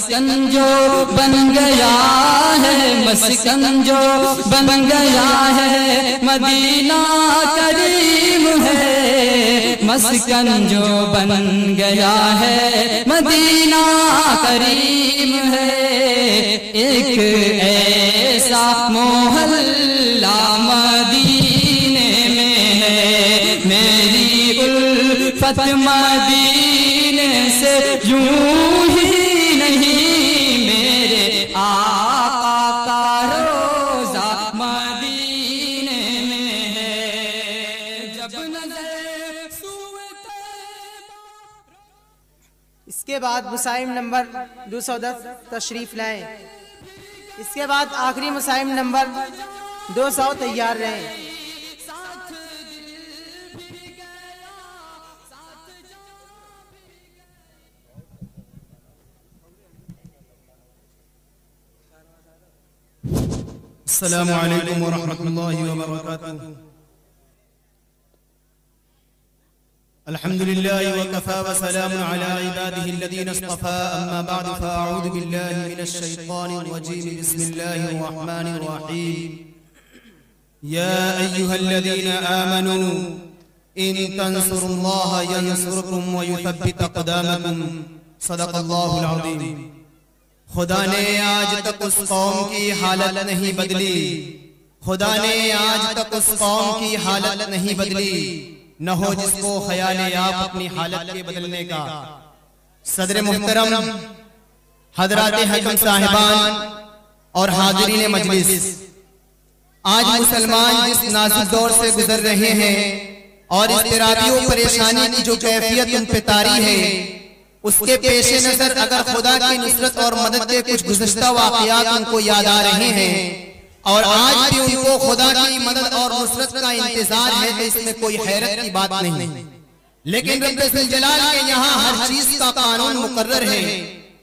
मस्कन जो बन गया है, मस्कन जो बन गया है, मदीना करीम है। मस्कन जो बन गया है, मदीना करीम है। एक ऐसा मोहल्ला मदीने में है, मेरी उल्फत मदीने से यूं ही नहीं, मेरे आका का रोज़ा मदीने में है। जब नज़र इसके बाद मुसाइम नंबर 210 तशरीफ लाएं। इसके बाद आखिरी मुसाइम नंबर 200 तैयार रहें। अस्सलामु अलैकुम व रहमतुल्लाहि व बरकातुहू। अल्हम्दुलिल्लाहि व कफ़ा व सलामुन अला इबादिहि अल्लज़ीना इस्तफ़ा, अम्मा बअद फ़अऊज़ु बिल्लाहि मिनश शैतानिर रजीम। बिस्मिल्लाहिर रहमानिर रहीम। या अय्युहल्लज़ीना आमनू इन तंसुरुल्लाहा यंसुरकुम व युथब्बित अक़दामकुम। सदक़ल्लाहुल अज़ीम। खुदा ने आज तक उस कौम की हालत नहीं बदली, खुदा ने आज तक उस कौम की हालत नहीं बदली, न हो जिसको ख्याल आप अपनी हालत के बदलने का। सदर मुहतरम, हजरात हकम साहिबान और हाजिरीन मजलिस, आज मुसलमान जिस नाजुक दौर से गुजर रहे हैं और इज़्तिराबी और परेशानी की जो कैफियत उन पे तारी है, उसके पेश नजर अगर खुदा की नुसरत और मदद के कुछ गुज़श्ता वाक़यात उनको याद आ रहे हैं और आज भी उनको खुदा की मदद और नुसरत का इंतजार है, तो इसमें कोई हैरत की बात नहीं। लेकिन रब्बे ज़ुल जलाल के यहाँ हर चीज का कानून मुकर्रर है,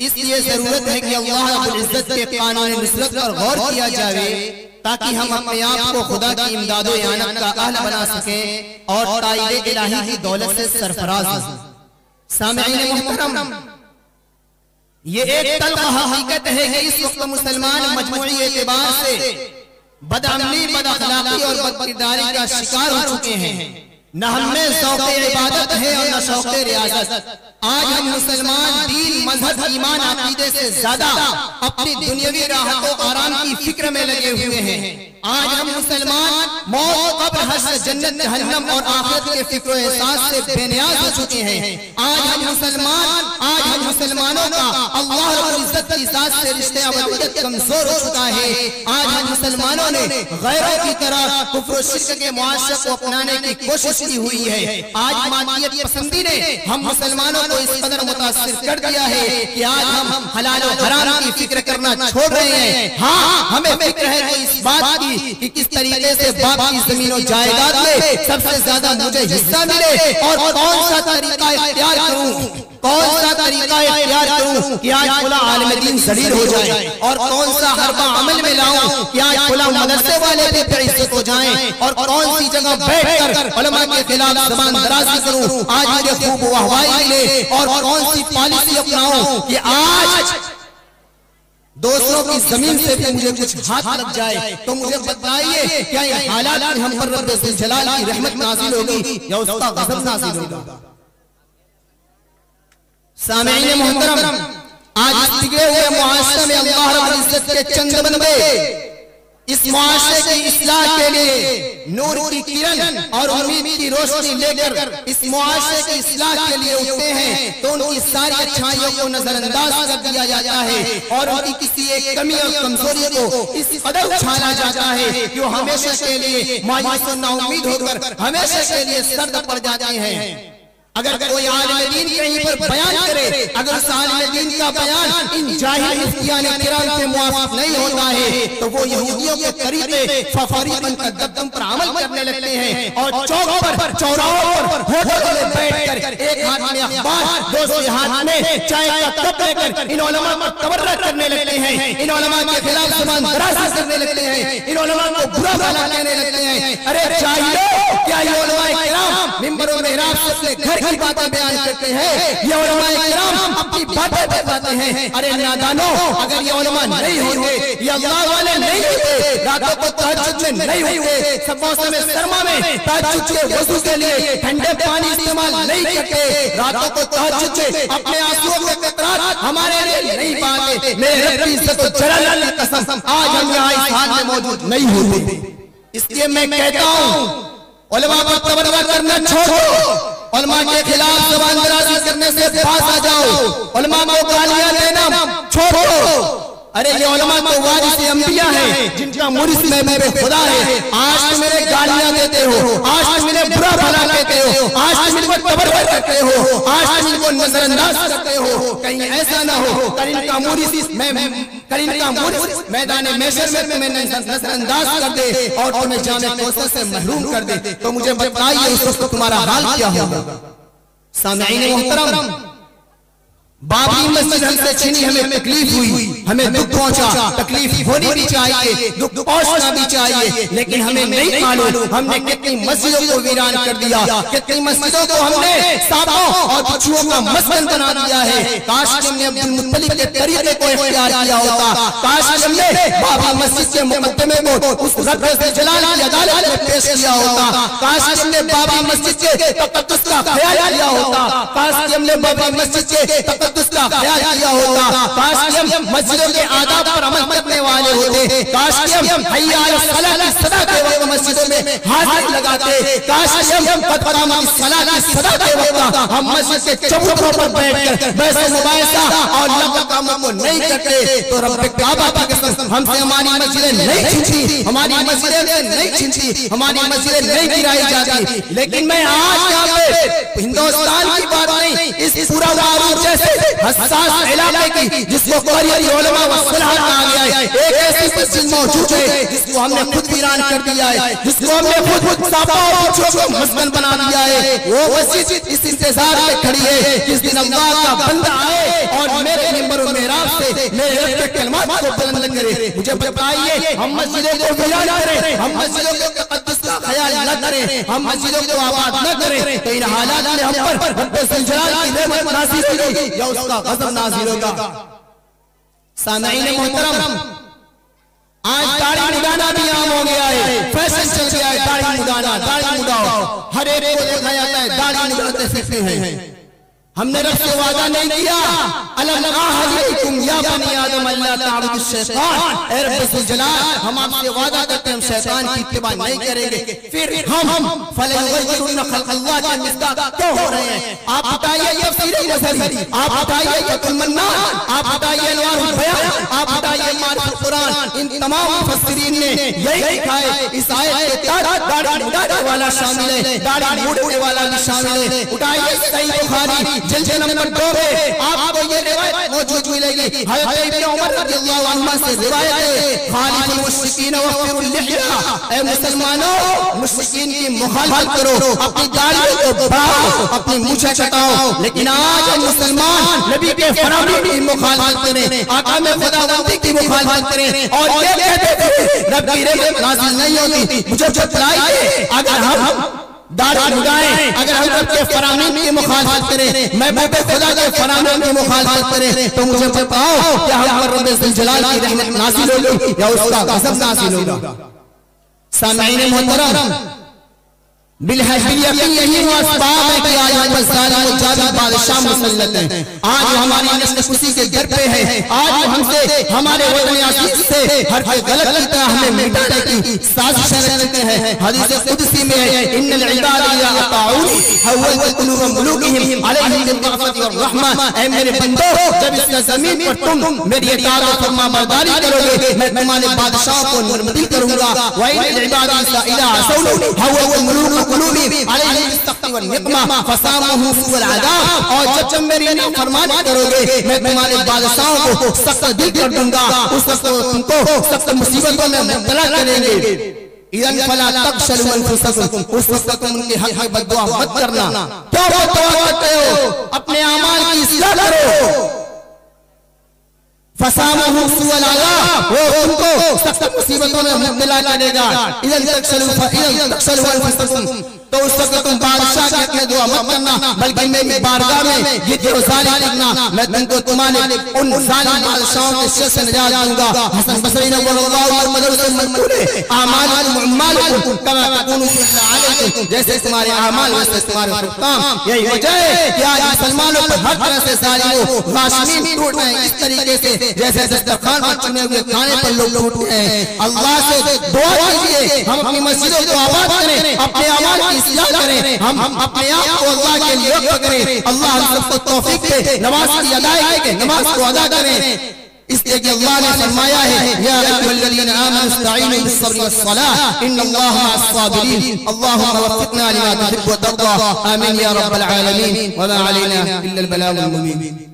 इसलिए जरूरत है कि अल्लाह रब्बुल इज्जत के कानून नुसरत पर गौर किया जाए, ताकि हम अपने आप को खुदा की इमदाद व इआनत का अहल बना सकें और ताईद इलाही की दौलत से सरफराज हों। सामईन मुहतरम, ये एक तल्ख हकीकत है कि इस वक्त मुसलमान मजमूई एतबार से बदअमली, बदअखलाकी और बदकिरदारी का शिकार हो चुके हैं। न हमें शौक़ इबादत है और न शौक़ रियासत। आज हम मुसलमान दीन, मजहब, ईमान, अकीदे से ज्यादा अपनी दुनियावी राहतों आराम की फिक्र में लगे हुए हैं। आज हम मुसलमान मौत, कब्र, हश्र, जन्नत, जहन्नम और आखिरत के फिक्र एहसास से बेनियाज हो चुके हैं। आज हम मुसलमानों का अल्लाह रब्बुल इज्जत की जात से रिश्ते अबदियत कमजोर हो चुका है। आज हम मुसलमानों ने गैरों की तरह कुफ्र और शिर्क के मुआशरे को अपनाने की कोशिश की हुई है। आज मादियत पसंदी ने हम मुसलमानों को इस कदर मुतासिर कर दिया है कि आज हम हलाल और हराम की फिक्र करना छोड़ रहे हैं। हाँ, हमें फिक्र है कि इस बात की कि किस तरीके से बाप की जमीन और जायदाद में सबसे ज्यादा मुझे हिस्सा मिले और कौन सा तरीका इख्तियार करूं कि आज खुला आलिम दीन जलील हो जाए, और कौन सा हरबा अमल में लाऊं कि आज खुला मदरसे वाले भी बेइज्जत हो जाएं, और कौन सी जगह बैठकर उलमा के खिलाफ ज़बान दराज़ी करूं आज मुझे खूब वाहवाही मिले, और कौन सी पॉलिसी अपनाऊं कि आज दूसरों की जमीन से भी मुझे कुछ हाथ लग जाए। तो मुझे बताइए, क्या ये हालात हम पर रब्बे ज़ुल जलाल की रहमत नाज़िल होगी या उसका गज़ब नाज़िल होगा? सामईन मुहतरम, आज बिगड़े हुए मुआशरे में अल्लाह रब्बुल इज्जत के चंद बंदे इस मुआशरे की इस्लाह के लिए नूर की किरण और उम्मीद की रोशनी लेकर इस मुआशरे की इस्लाह के लिए उठते हैं, तो उनकी सारी अच्छाइयों को नजरअंदाज कर दिया जाता है और उनकी किसी एक कमी और कमजोरी को इस कदर उछाला जाता है कि वो हमेशा के लिए मायूस और नाउम्मीद होकर हमेशा के लिए सर्द पड़ जाते हैं। अगर कोई आलिम दीन कहीं पर बयान करे, अगर उस आलिम दीन का बयान इन जाहिल मुफ्तियान किराम के मुआफ़िक नहीं होता है, तो वो यहूदियों के तरीके फरीक़न कद्दम पर अमल करने लगते हैं और चौक पर, चौराहों पर, होटलों में बैठकर एक हाथ में अखबार, दूसरे हाथ में चाय का कप लेकर इन उलमा को तबर्रा करने लगते हैं, इन उलमा के खिलाफ ज़बान दराज़ी करने लगते हैं, इन उलमा को बुरा भला कहने लगते हैं। अरे चाहिए क्या ये उलमा किराम मिंबर और मेहराब से अपने घर की बातें बयान करते हैं, ये उलमाए किराम अपनी बातें बताते हैं। अरे नादानो, अगर ये उलमा नहीं होंगे, ये अल्लाह वाले नहीं होते, रातों को तहज्जुद में नहीं होते, सब मौसम सरमा में तहज्जुद के वजू के लिए ठंडे पानी इस्तेमाल नहीं करते, रातों को तहज्जुद में अपने आंसुओं के कतरात हमारे लिए नहीं बहाते, मेरे रब की इज्जत और जलाल की कसम आज हम यहाँ इस हाल में मौजूद नहीं होते। इसलिए मैं कहता हूँ उलमा पर तबर्रा करना छोड़ो, उलमा के खिलाफ ज़बान दराज़ी करने से पास आ जाओ, उलमा को गालियां देना छोड़ो। अरे ये उलमा तो वारिस अंबिया है, जिनका मुरिस में खुदा है। आज तुम मेरे गालियां देते हो, आज तुम मेरे बुरा भला कहते हो, आज तुम इनको तबर्रा करते हो, आज तुम इनको नजरअंदाज करते हो। कहीं ऐसा ना हो करीन का मुरिस मैदान महशर में तुम्हें नजरअंदाज कर दे और तुम्हें जामे कौसर से महरूम कर दे, तो मुझे बताइए उस वक्त तुम्हारा हाल क्या होगा। सामईन मोहतरम, बाबरी मस्जिद हमसे छीनी, हमें तकलीफ हुई, हमें दुख पहुंचा, तकलीफ होनी भी चाहिए, दुख पहुंचना भी चाहिए, लेकिन हमें नहीं मालूम हमने कितनी मस्जिदों को वीरान कर दिया, कितनी मस्जिदों को हमने सांपों और बिच्छुओं का मस्कन बना दिया है। काश हमने अब्दुल मुत्तलिब के तरीके को इख्तियार किया होता, काश हमने बाबरी मस्जिद के मुकद्दमे को उस रब से जलाल की अदालत में पेश किया होता, काश हमने बाबरी मस्जिद के तक़द्दुस का ख्याल किया होता, काश हमने बाबरी मस्जिद के उसका ख्याल किया होता, काश हम मस्जिदों के आदाब पर अमल करने वाले होते, काश हम हय्या अला सलाह की सदा के वक्त मस्जिदों में हाजिर लगाते, काश हम क़याम की सलाह की सदा के वक्त हम मस्जिद के चौकों पर बैठकर बहस मुबाहिसा और लग़्व कामों को नहीं करते, तो रब्बे काबा की कसम हमसे हमारी मस्जिदें नहीं छिनती, हमारी मस्जिदें नहीं छिनती, हमारी मस्जिदें नहीं गिराई जाती। लेकिन मैं आज यहाँ पे हिंदुस्तान की बात नहीं, इस पूरा वारूद जैसे हसास इलाके की जिसको क़ुरानी उलमा व सुलह कहा गया है, एक ऐसी मस्जिद मौजूद है जिसको हमने खुद वीरान कर दिया है, जिसको हमने खुद सांपों और बिच्छुओं को मस्कन बना दिया है। वो मस्जिद इस इंतजार में खड़ी है किस दिन अल्लाह का बंदा आए और मेरे मिंबर और मेहराब से मेरे रब के कलमात को बुलंद करे। मुझे बताइए, हम मस्जिदों को वीरान करें, हम मस्जिदों के तक़द्दुस का ख्याल न करें, हम मस्जिदों को आबाद न करें, तो इन हालात में हम पर रब्बे ज़ुल-जलाल की रहमत नाज़िल होगी या उसका गज़ब नाज़िल होगा। सामईन मोहतरम, आज दाढ़ी मुड़ाना भी आम हो गया है, फैशन चल गया है दाढ़ी मुड़ाना, दाढ़ी मुड़ाओ, हर एक को देखा जाता है दाढ़ी मुड़ाते फिरते हैं। हमने रब से वादा नहीं किया, अलम आहदिकुम या बनी आदम अल्ला ताबुदु शैतान, ए रब्बे ज़ुल जलाल हम आपसे वादा करते हैं हम शैतान की इत्तिबा नहीं करेंगे। फिर हम फलयुग़य्यिरुन्ना खल्क़ल्लाह के मिस्दाक़ क्यों हो रहे हैं? आप बताइए तफ़सीर नज़री, आप बताइए फ़तहुल मन्नान, आप बताइए अनवारुल बयान, आप बताइए मारिफ़ुल कुरान, इन तमाम मुफ़स्सिरीन ने यही लिखा है इस आयत के तहत दाढ़ी मुड़ाने वाला शामिल है, दाढ़ी मूड़ने वाला भी शामिल है। उठाइए सहीह बुखारी जिल्द नंबर 2 में आपको ये रिवायत मौजूद मिलेगी, हज़रत इब्न उमर रज़ियल्लाहु अन्हुमा से रिवायत है, खालिफुल मुश्रिकीन वफ़िरुल लिह्या, ए मुसलमानों मुश्रिकीन की मुखालफत करो, अपनी दाढ़ी को बढ़ाओ, अपनी मूंछें कटाओ। लेकिन आज हम मुसलमान नबी के फरमान की मुखालफत करें, आका में खुदावंदी की मुखालफत करें और ये कहते थे रब की रहमत नाज़िल नहीं होती। मुझे बताइए, अगर हम दाढ़ी मुड़ाएं, अगर हम रब के फरमान की मुखालफत करें, महबूब खुदा के फरमान की मुखालफत करें, तो मुझे बताओ क्या हम पर रब्बे ज़ुल जलाल की रहमत नाज़िल होगी या उसका गज़ब नाज़िल होगा। सामईन मोहतरम, बिलहक़ीक़त यही वो असबाब है कि आज हम ज़ालिम और जालिम बादशाह मुसल्लत हैं। आज हमारी नस्ल खुशी के घर पे है, आज हमसे हमारे वतन अज़ीज़ से हर गलत की तरह हमें मिटाने की साजिश रचते हैं। हदीस कुदसी में है, इन्नल इबाद इज़ा अताऊनी हव्वल क़ुलूब मुलूकिहिम अलैहिम बिर्रफ़ति वर रहमा, ऐ मेरे बंदो जब इस ज़मीन पर तुम मेरी इताअत और फरमाबरदारी करोगे, मैं तुम्हारे बादशाह को नर्मदी करूंगा। व इन्नल इबाद इज़ा असौनी हव्वल मुलूक और जब मेरी नाफरमानी करोगे मैं तुम्हारे बादशाहों को सख्त दिल कर दूंगा, उस वक्त तुमको सख्त मुसीबतों में मुब्तला करेंगे। इज़न फला तक़शलू अनफुसकुम, उस वक्त तुम उनके हक़ में बद्दुआ मत करना। क्या बद्दुआ करते हो? अपने अमाल की इस्लाह करो। फसामहु सुअल अज़ाब, वो तुमको सख्त मुसीबतों में मुब्तला करेगा। इज़न तक़शलू अनफुसकुम, तो उस वक्त तुम बादशाह कि अपने दुआ मत करना, बल्कि मेरी बारगाह में ये गुजारिश करना, मैं तुमको तुम्हारे उन जालिम बादशाहों के शर से निजात दूंगा। हसन बसरी ने जैसे तुम्हारे अमाल वैसे तुम्हारे काम। यही वजह है कि आज मुसलमानों पर हर तरह से सालियों राशमीन टूट रहे हैं, इस तरीके से जैसे दस्तरखान पर चुने हुए खाने पर लोग टूट गए हैं। अल्लाह से दुआ कीजिए हम अपनी मस्जिदों को आबाद करें, अपने अमाल की इस्लाह करें, हम अपने आप को अल्लाह के लिए वक्फ करें। अल्लाह हम सबको तौफीक दे, नमाज की अदायगी के नमाज को अदा करें, इसलिए कि अल्लाह ने फरमाया है या अय्युहल्लज़ीना आमनू इस्तईनू बिस्सब्रि वस्सलाह इन्नल्लाहा मअस-साबिरीन। अल्लाहुम्मा वफ़्फ़िक़ना लिमा तुहिब्बु व तर्दा। आमीन या रब्बल आलमीन। व मा अलैना इल्ला अल-बलागुल मुबीन।